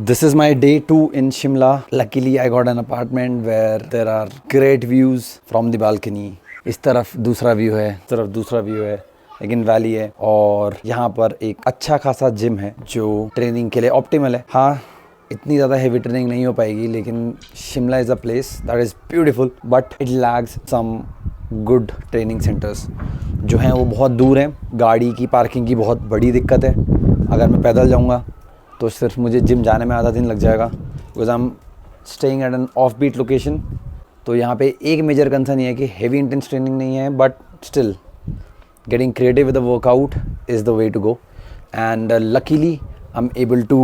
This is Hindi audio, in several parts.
This is my day 2 in Shimla. Luckily, I got an apartment where there are great views from the balcony. इस तरफ दूसरा व्यू है, इस तरफ दूसरा व्यू है, लेकिन वैली है और यहाँ पर एक अच्छा खासा जिम है जो ट्रेनिंग के लिए ऑप्टिमल है. हाँ, इतनी ज़्यादा हेवी ट्रेनिंग नहीं हो पाएगी, लेकिन Shimla is a place that is beautiful but it lags some good training centres जो हैं वो बहुत दूर हैं. गाड़ी की पार्किंग की बहुत बड़ी दिक्कत है. अगर मैं पैदल जाऊँगा तो सिर्फ मुझे जिम जाने में आधा दिन लग जाएगा because I am staying at an offbeat location. तो यहाँ पे एक मेजर कंसर्न ये है कि हेवी इंटेंस ट्रेनिंग नहीं है, but still getting creative with the workout is the way to go. And luckily I'm able to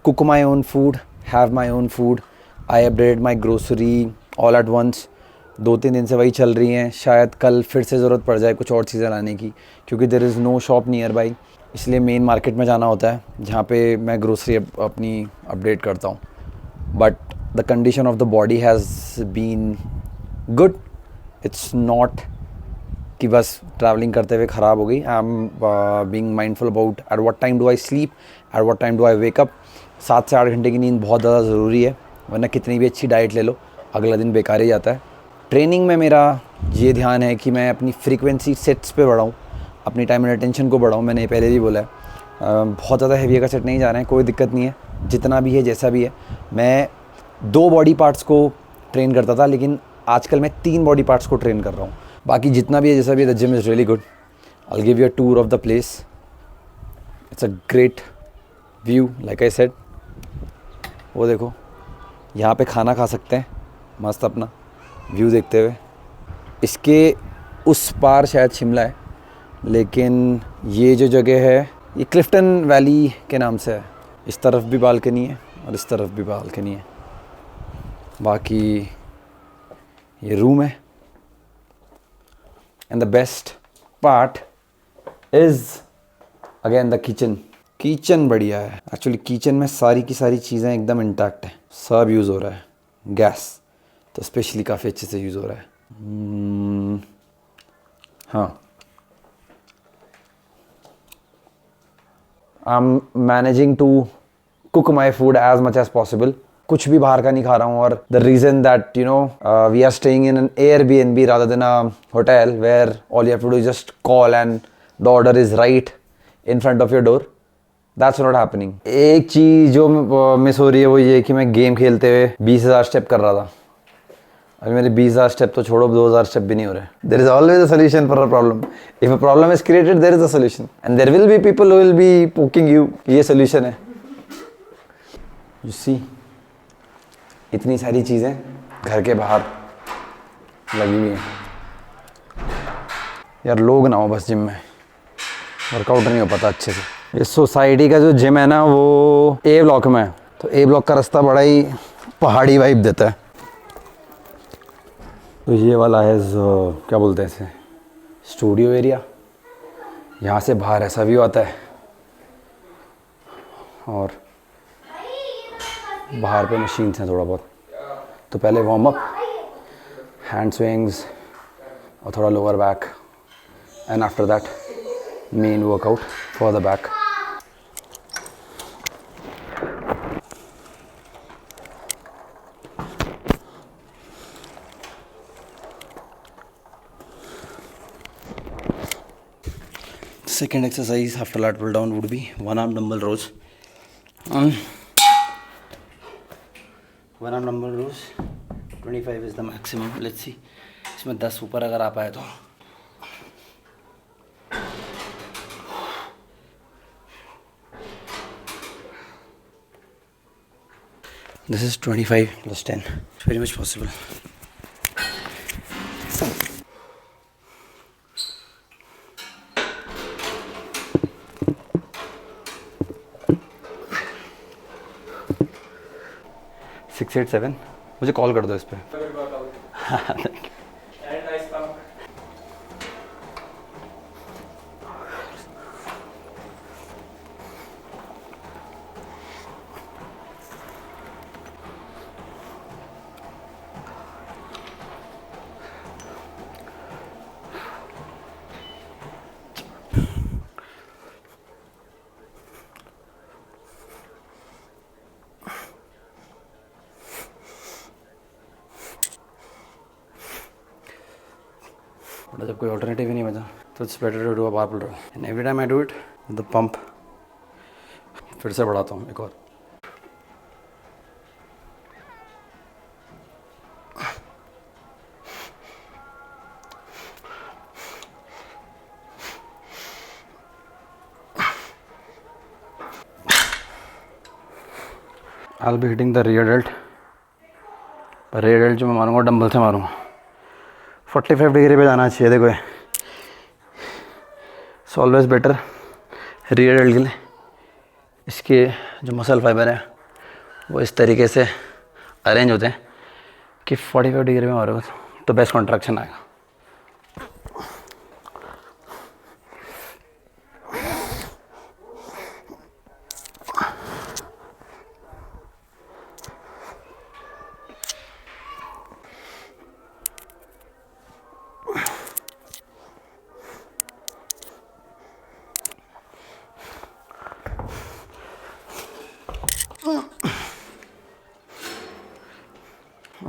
cook my own food, have my own food. I updated my grocery all at once. 2-3 दिन से वही चल रही हैं. शायद कल फिर से ज़रूरत पड़ जाए कुछ और चीज़ें लाने की, क्योंकि there is no shop nearby. इसलिए मेन मार्केट में जाना होता है जहाँ पे मैं ग्रोसरी अपनी अपडेट करता हूँ. But the condition of the body has been good. It's not कि बस ट्रैवलिंग करते हुए ख़राब हो गई. I am being mindful about at what time do I sleep, at what time do I wake up. 7 से 8 घंटे की नींद बहुत ज़्यादा ज़रूरी है, वरना कितनी भी अच्छी डाइट ले लो अगला दिन बेकार ही जाता है. ट्रेनिंग में मेरा ये ध्यान है कि मैं अपनी फ्रीक्वेंसी सेट्स पे बढ़ाऊँ, अपनी टाइम एंड अटेंशन को बढ़ाऊँ. मैंने पहले भी बोला है बहुत ज़्यादा हैवी का सेट नहीं जा रहे हैं, कोई दिक्कत नहीं है. जितना भी है जैसा भी है. मैं 2 बॉडी पार्ट्स को ट्रेन करता था, लेकिन आजकल मैं 3 बॉडी पार्ट्स को ट्रेन कर रहा हूँ. बाकी जितना भी है जैसा भी है, the gym is really good. I give you a tour of the place. It's a great view like I said. वो देखो, यहाँ पे खाना खा सकते हैं मस्त अपना व्यू देखते हुए. इसके उस पार शायद शिमला है, लेकिन ये जो जगह है ये क्लिफ्टन वैली के नाम से है. इस तरफ भी बालकनी है और इस तरफ भी बालकनी है. बाकी ये रूम है. And the best part is again the kitchen. Kitchen बढ़िया है एक्चुअली. किचन में सारी की सारी चीज़ें एकदम इंटैक्ट है. सब यूज़ हो रहा है. गैस तो स्पेशली काफ़ी अच्छे से यूज़ हो रहा है. हाँ, I am managing to cook my food as much as possible. कुछ भी बाहर का नहीं खा रहा हूँ. और the reason that we are staying in an Airbnb rather than a hotel where all you have to do is just call and the order is right in front of your door. That's not happening. एक चीज़ जो मिस हो रही है वो ये कि मैं गेम खेलते हुए 20,000 स्टेप कर रहा था. अभी मेरे 20,000 स्टेप तो छोड़ो, 2,000 स्टेप भी नहीं हो रहे. There is always a solution for a problem. If a problem is created there is a solution and there will be people who will be poking you. ये सोल्यूशन है. यू सी, इतनी सारी चीज़ें घर के बाहर लगी हुई हैं. यार लोग ना हो बस जिम में, वर्कआउट नहीं हो पाता अच्छे से. इस सोसाइटी का जो जिम है ना वो A ब्लॉक में है, तो A ब्लॉक का रास्ता बड़ा ही पहाड़ी वाइब देता है. तो ये वाला है क्या बोलते हैं इसे, स्टूडियो एरिया. यहाँ से बाहर ऐसा व्यू आता है और बाहर पे मशीन्स हैं थोड़ा बहुत. तो पहले वार्म अप, हैंड स्विंग्स और थोड़ा lower back, and after that main workout for the back. Second exercise after lat pull down would be one arm dumbbell rows. One arm dumbbell rows. 25 is the maximum. Let's see. इसमें 10 ऊपर अगर आ पाए तो. This is 25 plus 10. It's very much possible. Six, 8, 7. मुझे कॉल कर दो इस पर. बट जब कोई ऑल्टरनेटिव ही नहीं बचा तो it's better to do a barbell roll and every time I do it the pump. फिर से बढ़ाता हूँ एक और। I'll be hitting the rear delt। rear delt जो मैं मारूंगा डंबल से मारूंगा। 45 डिग्री पे जाना चाहिए। देखो it's always better rear dealt के लिए इसके जो मसल फाइबर है वो इस तरीके से अरेंज होते हैं कि 45 डिग्री में मारोगे तो बेस्ट कॉन्ट्रैक्शन आएगा।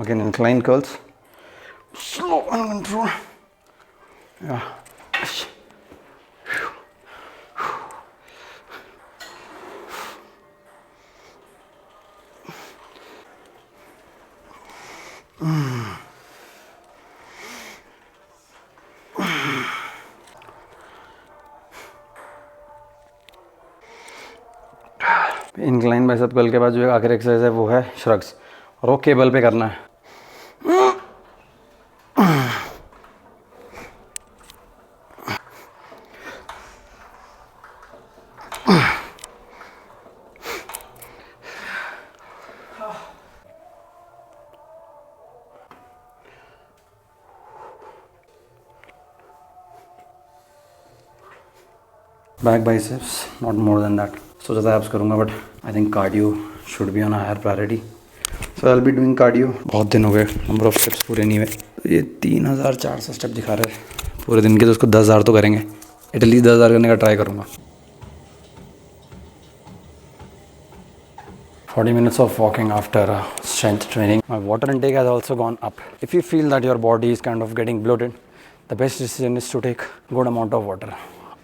Again, incline curls, slow and control. Yeah. Incline bicep curl के बाद जो आखिरी एक्सरसाइज है वो है श्रग्स और वो केबल पे करना है। Back biceps not more than that. सोचा था एब्स करूँगा but I think cardio should be on a higher priority, so I will be doing cardio. बहुत दिन हो गए, नंबर ऑफ स्टेप्स पूरे नहीं हुए। तो ये 3400 स्टेप दिखा रहे हैं पूरे दिन के, तो उसको 10,000 तो करेंगे। एटलीस्ट 10,000 करने का ट्राई करूँगा। 40 minutes of walking after strength training. My water intake has also gone up. If you feel that your body is kind of getting bloated, the best decision is to take good amount of water.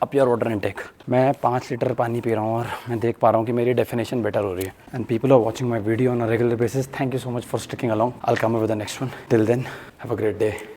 Up your water intake. मैं 5 लीटर पानी पी रहा हूँ और मैं देख पा रहा हूँ कि मेरी डेफिनेशन बेटर हो रही है। And people are watching my video on a regular basis. Thank you so much for sticking along. I'll come up with the next one. Till then, have a great day.